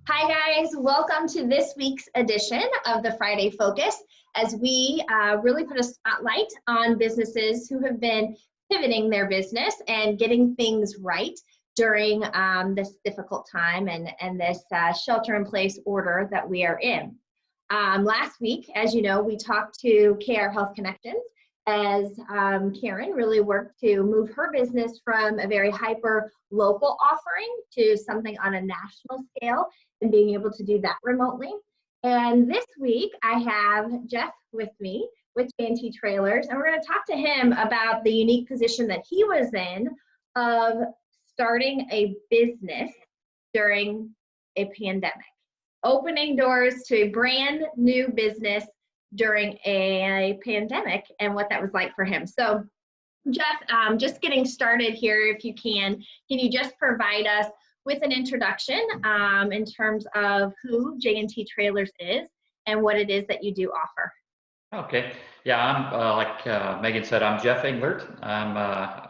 Hi guys, welcome to this week's edition of the Friday Focus as we really put a spotlight on businesses who have been pivoting their business and getting things right during this difficult time and this shelter-in-place order that we are in. Last week, as you know, we talked to KR Health Connections as Karen really worked to move her business from a very hyper local offering to something on a national scale and being able to do that remotely. And this week I have Jeff with me with J&T Trailers, and we're going to talk to him about the unique position that he was in of starting a business during a pandemic, opening doors to a brand new business during a pandemic and what that was like for him. So Jeff, just getting started here, if you can you just provide us with an introduction in terms of who J&T Trailers is and what it is that you do offer? Okay. Yeah, I'm like Megan said, I'm Jeff Englert. I'm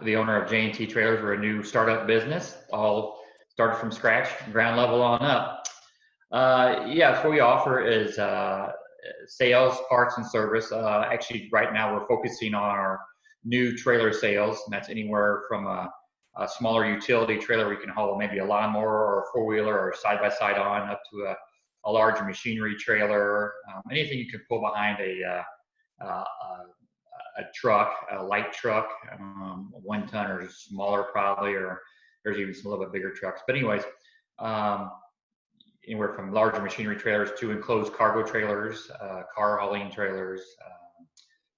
the owner of J&T Trailers. We're a new startup business, all started from scratch, ground level on up. Yeah, so what we offer is sales, parts, and service. Actually, right now we're focusing on our new trailer sales, and that's anywhere from a smaller utility trailer we can haul maybe a lawnmower or a four-wheeler or side-by-side on, up to a larger machinery trailer, anything you can pull behind a truck, a light truck, 1 ton or smaller probably, or there's even some little bit bigger trucks. But anyways, anywhere from larger machinery trailers to enclosed cargo trailers, car hauling trailers,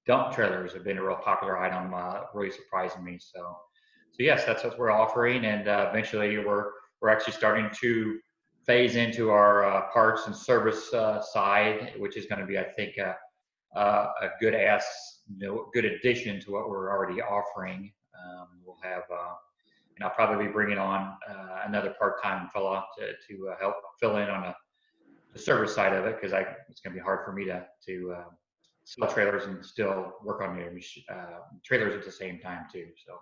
dump trailers have been a real popular item, really surprising me. So yes, that's what we're offering, and eventually we're actually starting to phase into our parts and service side, which is going to be, I think, a good good addition to what we're already offering. We'll have, and I'll probably be bringing on another part-time fella to help fill in on the service side of it, because it's going to be hard for me to sell trailers and still work on your trailers at the same time too. So.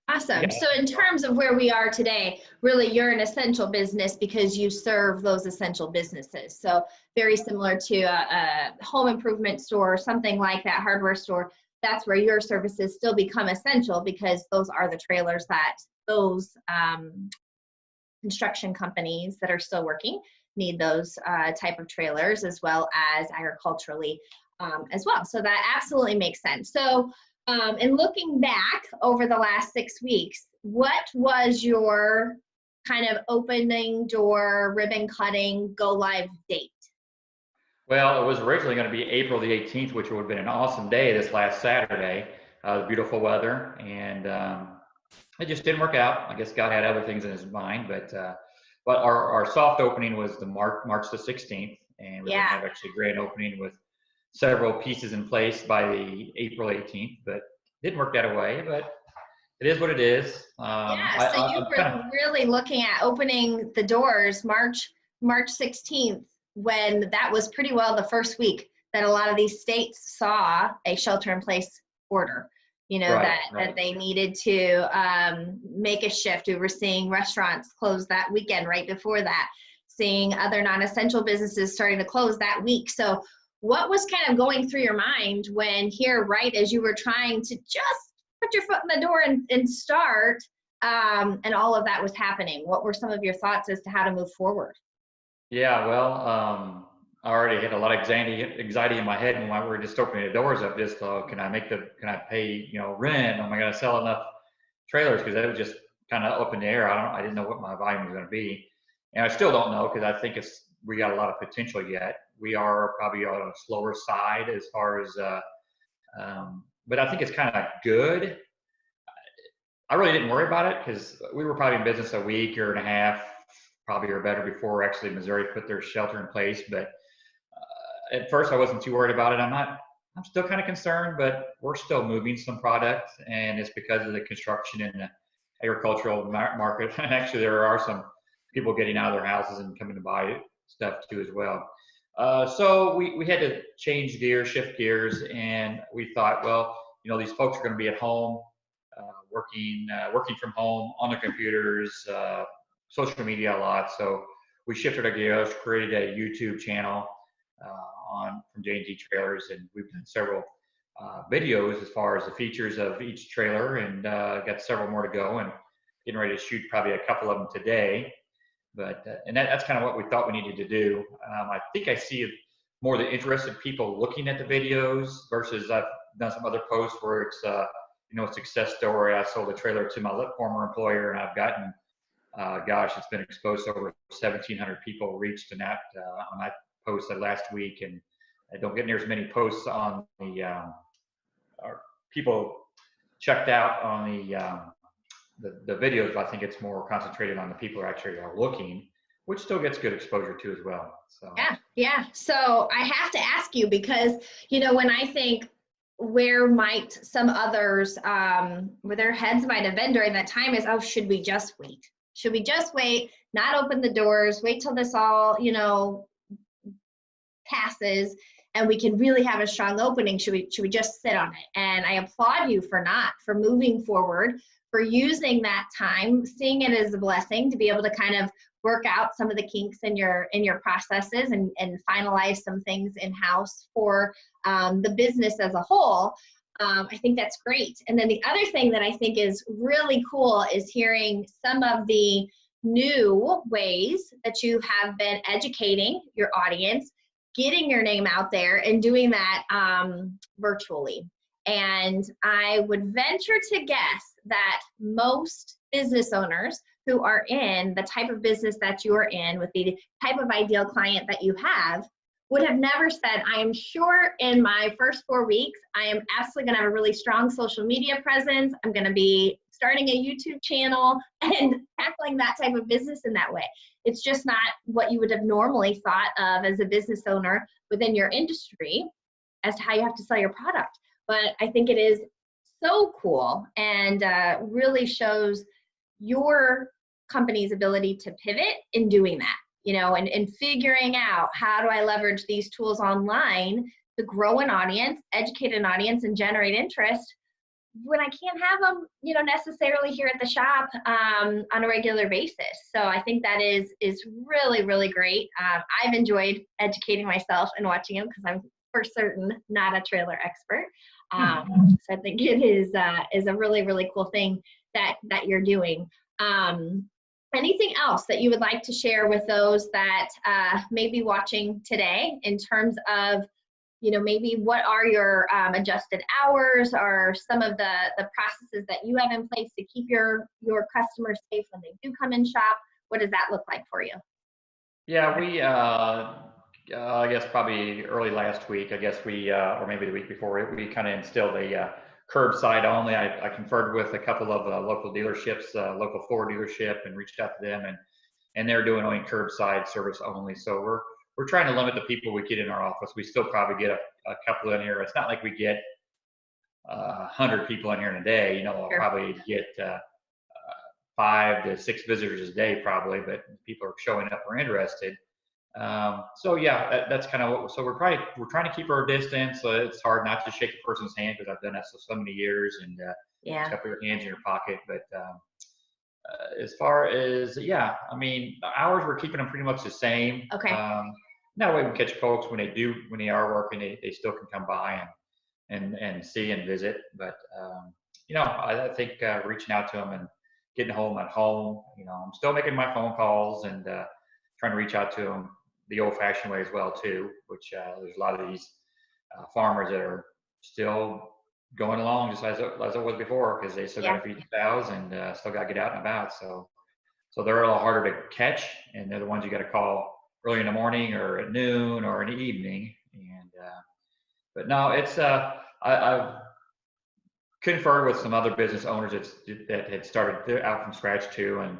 Awesome. Yeah. So in terms of where we are today, really you're an essential business because you serve those essential businesses. So very similar to a home improvement store, something like that, hardware store. That's where your services still become essential because those are the trailers that those construction companies that are still working need those type of trailers, as well as agriculturally as well. So that absolutely makes sense. So and looking back over the last 6 weeks, what was your kind of opening door, ribbon cutting, go live date? Well, it was originally going to be April the 18th, which would have been an awesome day this last Saturday. Beautiful weather, and it just didn't work out. I guess God had other things in his mind, but our soft opening was the March the 16th, and we're going to have actually a grand opening with several pieces in place by the April 18th, but didn't work that way. But it is what it is. So you were really looking at opening the doors March 16th, when that was pretty well the first week that a lot of these states saw a shelter-in-place order. You know, that they needed to make a shift. We were seeing restaurants close that weekend right before that, seeing other non-essential businesses starting to close that week. So what was kind of going through your mind when here, right as you were trying to just put your foot in the door and start, and all of that was happening? What were some of your thoughts as to how to move forward? Yeah, well, I already had a lot of anxiety in my head when we were just opening the doors up. Just can I pay rent? Am I going to sell enough trailers? Because that was just kind of up in the air. I didn't know what my volume was going to be, and I still don't know, because I think we got a lot of potential yet. We are probably on a slower side as far as, but I think it's kind of good. I really didn't worry about it because we were probably in business a week or and a half, probably or better, before actually Missouri put their shelter in place. But at first I wasn't too worried about it. I'm still kind of concerned, but we're still moving some product, and it's because of the construction and the agricultural market. And actually there are some people getting out of their houses and coming to buy stuff too as well. So we had to shift gears, and we thought, well, these folks are going to be at home, working from home on their computers, social media a lot. So we shifted our gears, created a YouTube channel from J&T Trailers, and we've done several videos as far as the features of each trailer, and got several more to go, and getting ready to shoot probably a couple of them today. But and that's kind of what we thought we needed to do. I think I see more the interested people looking at the videos versus I've done some other posts where it's a success story. I sold a trailer to my former employer, and I've gotten gosh, it's been exposed to over 1,700 people reached on that post last week, and I don't get near as many posts on the or people checked out on the videos, but I think it's more concentrated on the people who actually are looking, which still gets good exposure too as well. So yeah. So I have to ask you, because when I think, where might some others where their heads might have been during that time is, oh, should we just wait? Should we just wait, not open the doors, wait till this all passes and we can really have a strong opening? Should we just sit on it? And I applaud you for moving forward, for using that time, seeing it as a blessing to be able to kind of work out some of the kinks in your processes and finalize some things in-house for the business as a whole. I think that's great. And then the other thing that I think is really cool is hearing some of the new ways that you have been educating your audience, getting your name out there, and doing that virtually. And I would venture to guess that most business owners who are in the type of business that you are in, with the type of ideal client that you have, would have never said, I am sure in my first 4 weeks, I am absolutely going to have a really strong social media presence. I'm going to be starting a YouTube channel and tackling that type of business in that way. It's just not what you would have normally thought of as a business owner within your industry as to how you have to sell your product. But I think it is so cool, and really shows your company's ability to pivot in doing that. And figuring out, how do I leverage these tools online to grow an audience, educate an audience, and generate interest when I can't have them, necessarily here at the shop on a regular basis. So I think that is really, really great. I've enjoyed educating myself and watching them, because I'm for certain not a trailer expert. So I think it is a really, really cool thing that you're doing. Anything else that you would like to share with those that may be watching today, in terms of, maybe what are your adjusted hours, or some of the processes that you have in place to keep your customers safe when they do come in shop? What does that look like for you? Yeah, we I guess probably early last week, I guess we or maybe the week before, we kind of instilled a curbside only. I conferred with a couple of local dealerships, local Ford dealership, and reached out to them, and they're doing only curbside service only. So we're trying to limit the people we get in our office. We still probably get a couple in here. It's not like we get 100 people in here in a day. We'll Sure. probably get 5 to 6 visitors a day probably, but people are showing up or interested. So yeah, that's kind of what. So we're trying to keep our distance. It's hard not to shake a person's hand, because I've done that so many years, and Yeah. put your hands in your pocket. But as far as the hours, we're keeping them pretty much the same. Okay. That way we catch folks when they are working, they still can come by and see and visit. But I think reaching out to them and getting home at home. I'm still making my phone calls and trying to reach out to them the old-fashioned way as well too, which there's a lot of these farmers that are still going along just as it was before, because they still got to feed the cows and still got to get out and about. So they're a little harder to catch, and they're the ones you got to call early in the morning or at noon or in the evening. And but no, it's I've conferred with some other business owners that had started out from scratch too, and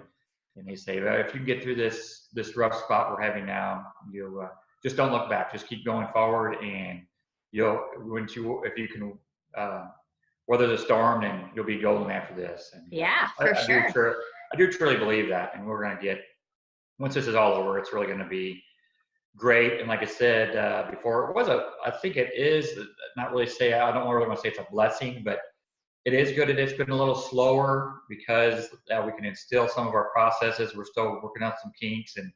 they say, well, if you can get through this rough spot we're having now, you just don't look back. Just keep going forward, and if you can weather the storm, then you'll be golden after this. And yeah, for sure. I do truly believe that, and we're going to get, once this is all over, it's really going to be great. And like I said before, I think it is, not really say, I don't really want to say it's a blessing, but it is good that it's been a little slower, because we can instill some of our processes. We're still working out some kinks, and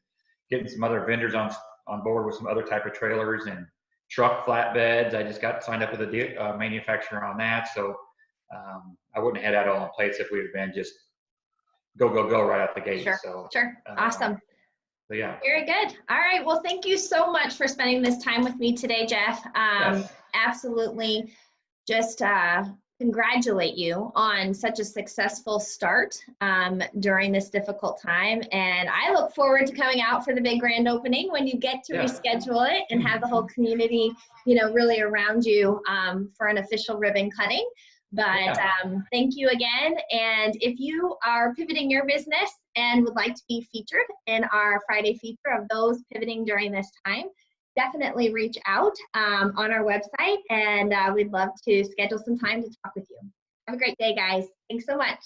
getting some other vendors on board with some other type of trailers and truck flatbeds. I just got signed up with a manufacturer on that. So I wouldn't have had that all in place if we had been just go right out the gate. Sure, So sure. Awesome. So yeah. Very good. All right. Well, thank you so much for spending this time with me today, Jeff. Yes. Absolutely. Just congratulate you on such a successful start during this difficult time. And I look forward to coming out for the big grand opening when you get to reschedule it and have the whole community, really around you for an official ribbon cutting. But thank you again. And if you are pivoting your business and would like to be featured in our Friday feature of those pivoting during this time, definitely reach out on our website, and we'd love to schedule some time to talk with you. Have a great day, guys. Thanks so much.